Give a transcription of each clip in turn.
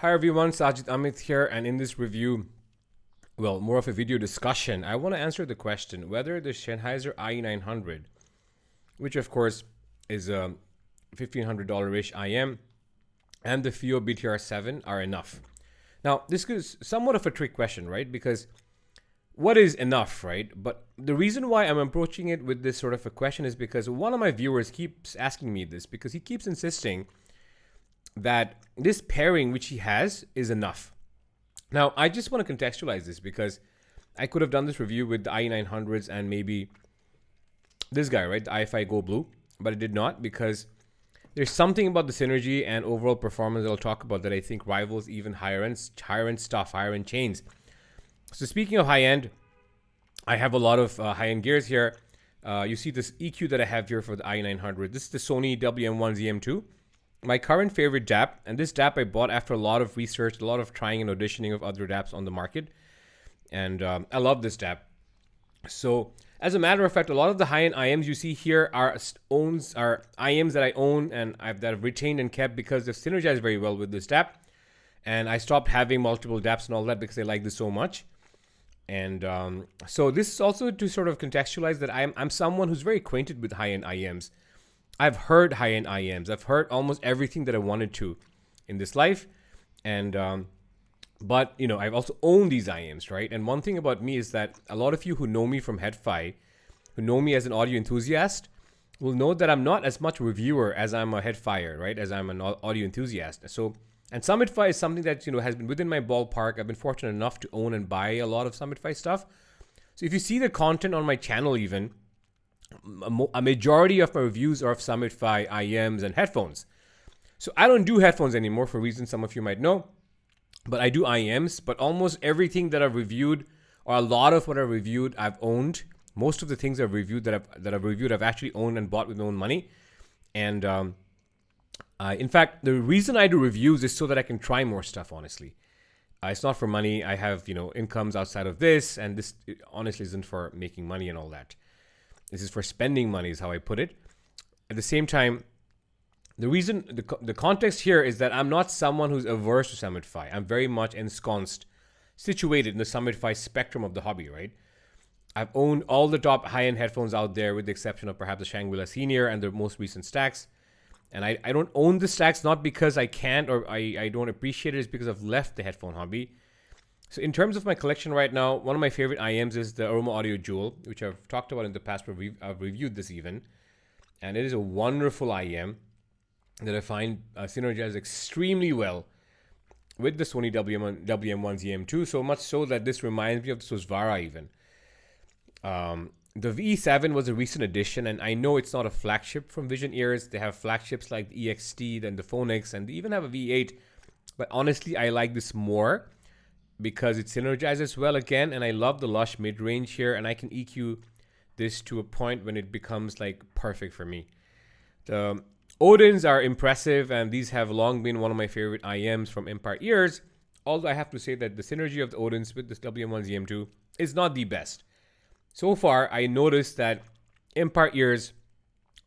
Hi everyone, Sajid Amit here, and in this review, well, more of a video discussion, I want to answer the question whether the Sennheiser IE900, which of course is a $1,500-ish IM, and the FiiO BTR7 are enough. Now, this is somewhat of a trick question, right? Because what is enough, right? But the reason why I'm approaching it with this sort of a question is because one of my viewers keeps asking me this, because he keeps insisting that this pairing which he has is enough. Now, I just want to contextualize this because I could have done this review with the IE900s and maybe this guy, right? The iFi Go Blue, but I did not because there's something about the synergy and overall performance that I'll talk about that I think rivals even higher end stuff, higher end chains. So speaking of high end, I have a lot of high end gears here. You see this EQ that I have here for the IE900. This is the Sony WM1ZM2. My current favorite DAP, and this DAP I bought after a lot of research, a lot of trying and auditioning of other DAPs on the market. And I love this DAP. So as a matter of fact, a lot of the high-end IMs you see here are IMs that I own and that I've retained and kept because they've synergized very well with this DAP. And I stopped having multiple DAPs and all that because I like this so much. And so this is also to sort of contextualize that I'm someone who's very acquainted with high-end IMs. I've heard high-end IMs. I've heard almost everything that I wanted to in this life. And, but, you know, I've also owned these IMs, right? And one thing about me is that a lot of you who know me from FiiO, who know me as an audio enthusiast, will know that I'm not as much a reviewer as I'm a FiiO, right? As I'm an audio enthusiast. So, and SummitFi is something that, you know, has been within my ballpark. I've been fortunate enough to own and buy a lot of SummitFi stuff. So if you see the content on my channel even, a majority of my reviews are of SummitFi, IMs, and headphones. So I don't do headphones anymore for reasons some of you might know, but I do IMs. But almost everything that I've reviewed, or a lot of what I've reviewed, I've owned. Most of the things I've reviewed I've actually owned and bought with my own money. And in fact, the reason I do reviews is so that I can try more stuff. Honestly, it's not for money. I have incomes outside of this, and this honestly isn't for making money and all that. This is for spending money is how I put it. At the same time, the reason, the context here is that I'm not someone who's averse to SummitFi. I'm very much ensconced, situated in the SummitFi spectrum of the hobby, right? I've owned all the top high-end headphones out there with the exception of perhaps the Shangri-La Senior and the most recent stacks. And I don't own the stacks not because I can't or I don't appreciate it. It's because I've left the headphone hobby. So in terms of my collection right now, one of my favorite IMs is the Aroma Audio Jewel, which I've talked about in the past. I've reviewed this even. And it is a wonderful IM that I find synergizes extremely well with the Sony WM1ZM2, so much so that this reminds me of the Susvara even. The VE7 was a recent addition, and I know it's not a flagship from Vision Ears. They have flagships like the EXT, then the Phonix, and they even have a V8. But honestly, I like this more because it synergizes well again, and I love the lush mid-range here, and I can EQ this to a point when it becomes like perfect for me. The Odins are impressive, and these have long been one of my favorite IMs from Empire Ears, although I have to say that the synergy of the Odins with this WM1ZM2 is not the best. So far, I noticed that Empire Ears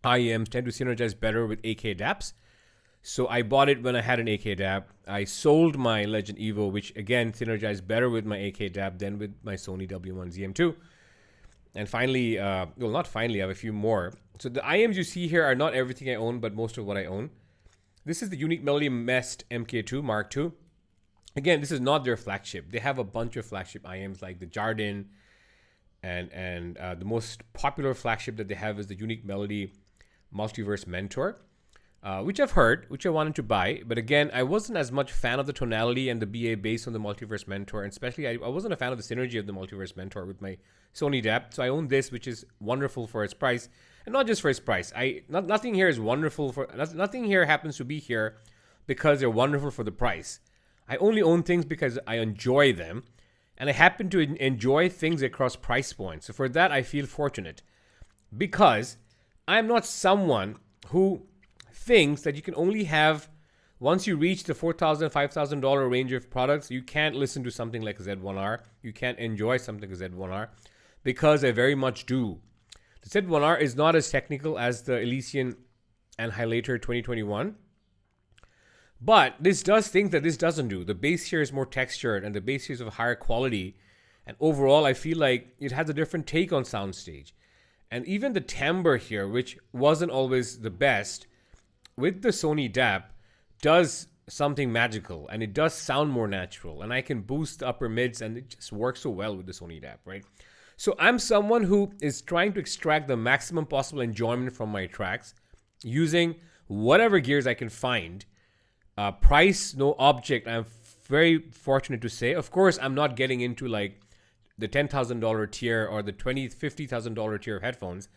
IMs tend to synergize better with AK DAPs. So I bought it when I had an AK DAP. I sold my Legend Evo, which again synergized better with my AK DAP than with my Sony W1ZM2. And finally, well, not finally, I have a few more. So the IMs you see here are not everything I own, but most of what I own. This is the Unique Melody Mest MK2 Mark II. Again, this is not their flagship. They have a bunch of flagship IMs like the Jardin, and the most popular flagship that they have is the Unique Melody Multiverse Mentor. Which I've heard, which I wanted to buy. But again, I wasn't as much fan of the tonality and the BA based on the Multiverse Mentor. And especially, I wasn't a fan of the synergy of the Multiverse Mentor with my Sony DAP. So I own this, which is wonderful for its price. And not just for its price. Nothing here is wonderful for... Nothing here happens to be here because they're wonderful for the price. I only own things because I enjoy them. And I happen to enjoy things across price points. So for that, I feel fortunate. Because I'm not someone who thinks that you can only have, once you reach the $4,000, $5,000 range of products, you can't listen to something like a Z1R. You can't enjoy something like a Z1R, because I very much do. The Z1R is not as technical as the Elysian and Highlighter 2021, But this does things that this doesn't do. The bass here is more textured and the bass here is of higher quality. And overall, I feel like it has a different take on soundstage. And even the timbre here, which wasn't always the best, with the Sony DAP, does something magical. And it does sound more natural. And I can boost the upper mids, and it just works so well with the Sony DAP, right? So I'm someone who is trying to extract the maximum possible enjoyment from my tracks using whatever gears I can find. Price, no object. I'm very fortunate to say. Of course, I'm not getting into like the $10,000 tier or the $50,000 tier of headphones.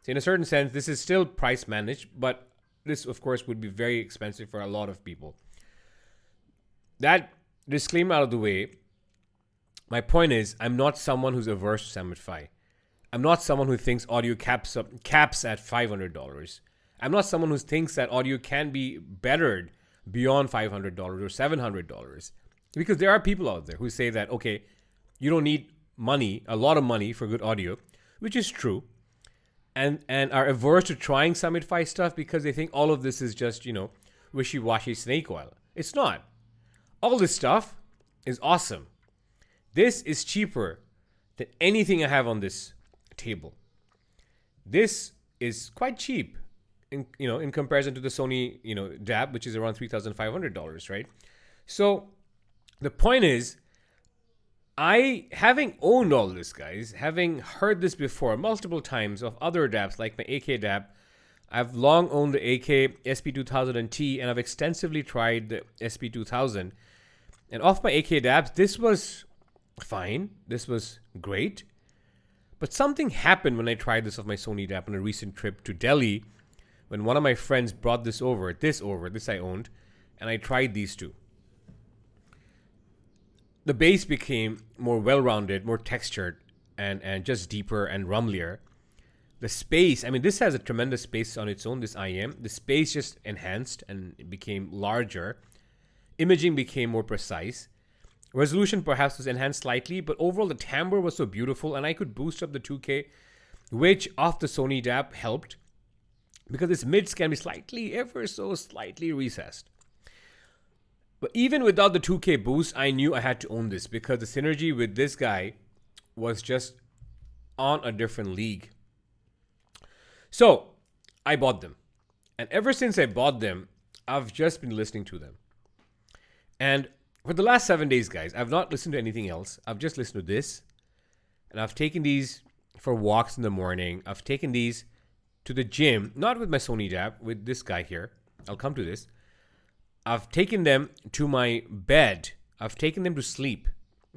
So in a certain sense, this is still price managed, but this, of course, would be very expensive for a lot of people. That disclaimer out of the way, my point is, I'm not someone who's averse to SummitFi. I'm not someone who thinks audio caps at $500. I'm not someone who thinks that audio can be bettered beyond $500 or $700. Because there are people out there who say that, okay, you don't need money, a lot of money for good audio, which is true, and are averse to trying SummitFi stuff because they think all of this is just, wishy-washy snake oil. It's not. All this stuff is awesome. This is cheaper than anything I have on this table. This is quite cheap in comparison to the Sony, DAB, which is around $3,500, right? So the point is, having owned all this, guys, having heard this before multiple times of other DABs like my AK DAB, I've long owned the AK SP2000T, and I've extensively tried the SP2000. And off my AK DABs, this was fine. This was great. But something happened when I tried this off my Sony DAB on a recent trip to Delhi, when one of my friends brought this I owned, and I tried these two. The bass became more well-rounded, more textured, and just deeper and rumblier. The space, this has a tremendous space on its own, this IM. The space just enhanced and it became larger. Imaging became more precise. Resolution perhaps was enhanced slightly, but overall the timbre was so beautiful, and I could boost up the 2K, which off the Sony DAP helped, because its mids can be ever so slightly recessed. But even without the 2K boost, I knew I had to own this because the synergy with this guy was just on a different league. So I bought them. And ever since I bought them, I've just been listening to them. And for the last 7 days, guys, I've not listened to anything else. I've just listened to this. And I've taken these for walks in the morning. I've taken these to the gym, not with my Sony DAB, with this guy here. I'll come to this. I've taken them to my bed. I've taken them to sleep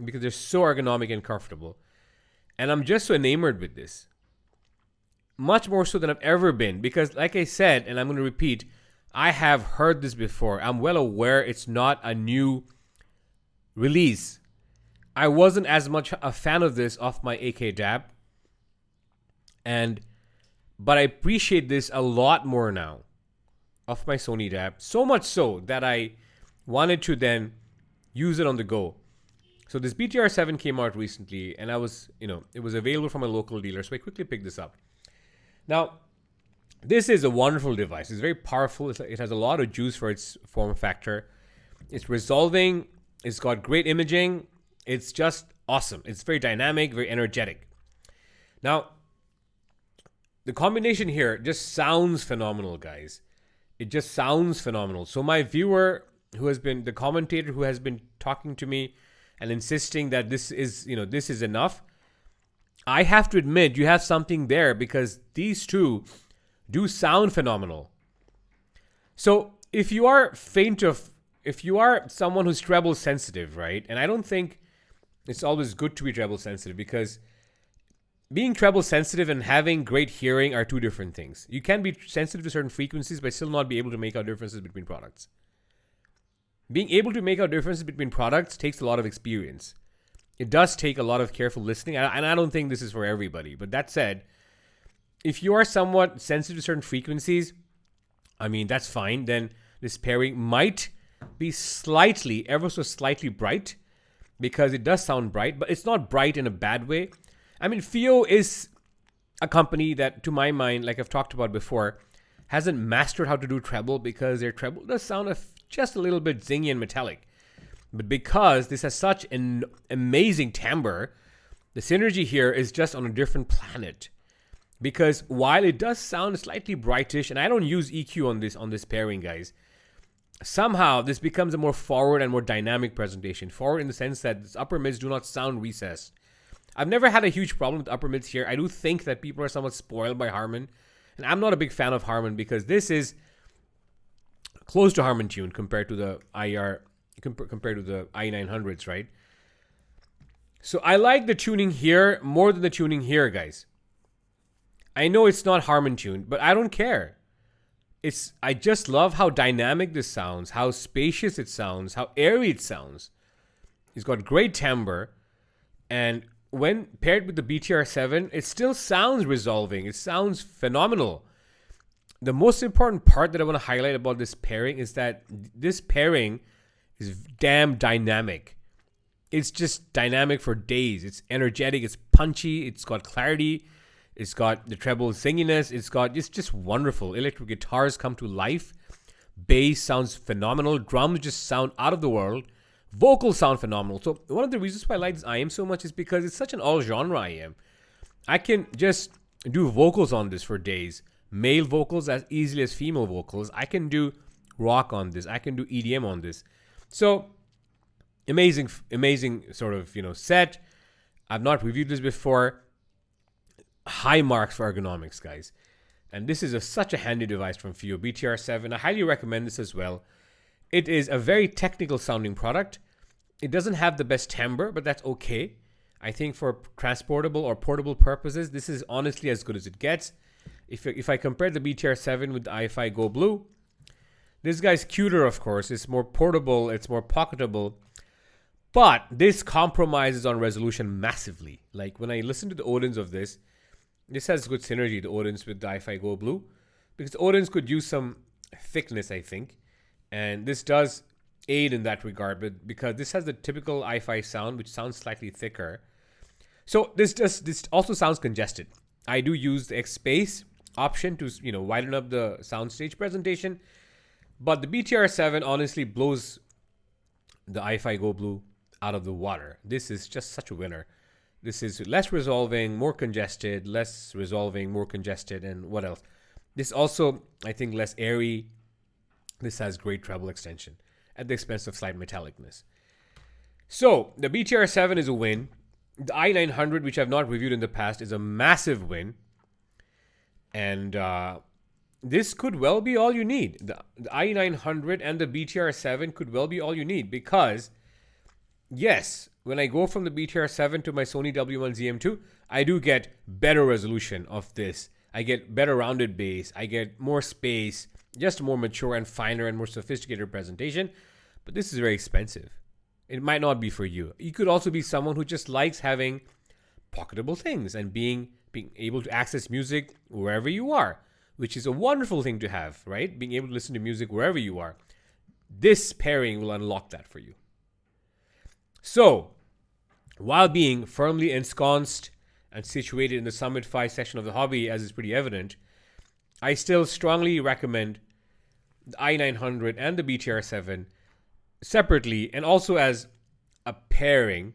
because they're so ergonomic and comfortable. And I'm just so enamored with this. Much more so than I've ever been. Because like I said, and I'm going to repeat, I have heard this before. I'm well aware it's not a new release. I wasn't as much a fan of this off my AK DAB. But I appreciate this a lot more now of my Sony DAB, so much so that I wanted to then use it on the go. So this BTR7 came out recently, and it was available from a local dealer, so I quickly picked this up. Now, this is a wonderful device. It's very powerful. It has a lot of juice for its form factor. It's resolving. It's got great imaging. It's just awesome. It's very dynamic, very energetic. Now, the combination here just sounds phenomenal, guys. It just sounds phenomenal. So my viewer, the commentator who has been talking to me and insisting that this is enough, I have to admit you have something there, because these two do sound phenomenal. So if you are someone who's treble sensitive, right? And I don't think it's always good to be treble sensitive, because being treble sensitive and having great hearing are two different things. You can be sensitive to certain frequencies but still not be able to make out differences between products. Being able to make out differences between products takes a lot of experience. It does take a lot of careful listening, and I don't think this is for everybody. But that said, if you are somewhat sensitive to certain frequencies, that's fine. Then this pairing might be ever so slightly bright, because it does sound bright, but it's not bright in a bad way. FiiO is a company that, to my mind, like I've talked about before, hasn't mastered how to do treble, because their treble does sound a just a little bit zingy and metallic. But because this has such an amazing timbre, the synergy here is just on a different planet. Because while it does sound slightly brightish, and I don't use EQ on this pairing, guys, somehow this becomes a more forward and more dynamic presentation. Forward in the sense that its upper mids do not sound recessed. I've never had a huge problem with upper mids here. I do think that people are somewhat spoiled by Harman. And I'm not a big fan of Harman because this is close to Harman tune compared to the compared to the i900s, right? So I like the tuning here more than the tuning here, guys. I know it's not Harman tuned, but I don't care. I just love how dynamic this sounds, how spacious it sounds, how airy it sounds. It's got great timbre, and when paired with the BTR7, it still sounds resolving. It sounds phenomenal. The most important part that I want to highlight about this pairing is that this pairing is damn dynamic. It's just dynamic for days. It's energetic, it's punchy, it's got clarity, it's got the treble zinginess, it's just wonderful. Electric guitars come to life. Bass sounds phenomenal. Drums just sound out of the world. Vocals sound phenomenal. So one of the reasons why I like this IM so much is because it's such an all-genre IM. I can just do vocals on this for days. Male vocals as easily as female vocals. I can do rock on this. I can do EDM on this. So amazing sort of, set. I've not reviewed this before. High marks for ergonomics, guys. And this is such a handy device from FiiO BTR7. I highly recommend this as well. It is a very technical sounding product. It doesn't have the best timbre, but that's okay. I think for transportable or portable purposes, this is honestly as good as it gets. If I compare the BTR7 with the FiiO Go Blue, this guy's cuter, of course. It's more portable. It's more pocketable. But this compromises on resolution massively. Like when I listen to the Odins of this has good synergy, the Odins with the FiiO Go Blue. Because Odins could use some thickness, I think. And this does aid in that regard. But because this has the typical FiiO sound, which sounds slightly thicker. So this also sounds congested. I do use the X Space option to widen up the soundstage presentation. But the BTR7 honestly blows the FiiO Go Blue out of the water. This is just such a winner. This is less resolving, more congested, less resolving, more congested, and what else? This also, I think, less airy. This has great treble extension at the expense of slight metallicness. So the BTR7 is a win. The i900, which I've not reviewed in the past, is a massive win. And this could well be all you need. The i900 and the BTR7 could well be all you need because, yes, when I go from the BTR7 to my Sony W1ZM2, I do get better resolution of this. I get better rounded bass. I get more space, just a more mature and finer and more sophisticated presentation. But this is very expensive. It might not be for you. You could also be someone who just likes having pocketable things and being able to access music wherever you are, which is a wonderful thing to have, right? Being able to listen to music wherever you are. This pairing will unlock that for you. So, while being firmly ensconced and situated in the SummitFi section of the hobby, as is pretty evident, I still strongly recommend the i900 and the BTR7 separately and also as a pairing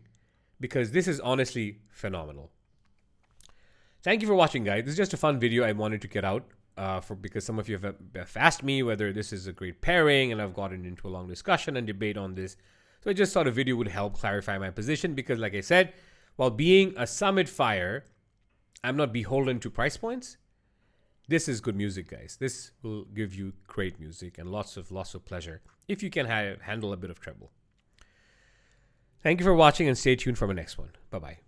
because this is honestly phenomenal. Thank you for watching, guys. This is just a fun video I wanted to get out because some of you have asked me whether this is a great pairing, and I've gotten into a long discussion and debate on this. So I just thought a video would help clarify my position because, like I said, while being a SummitFier, I'm not beholden to price points. This is good music, guys. This will give you great music and lots of pleasure if you can handle a bit of treble. Thank you for watching and stay tuned for my next one. Bye-bye.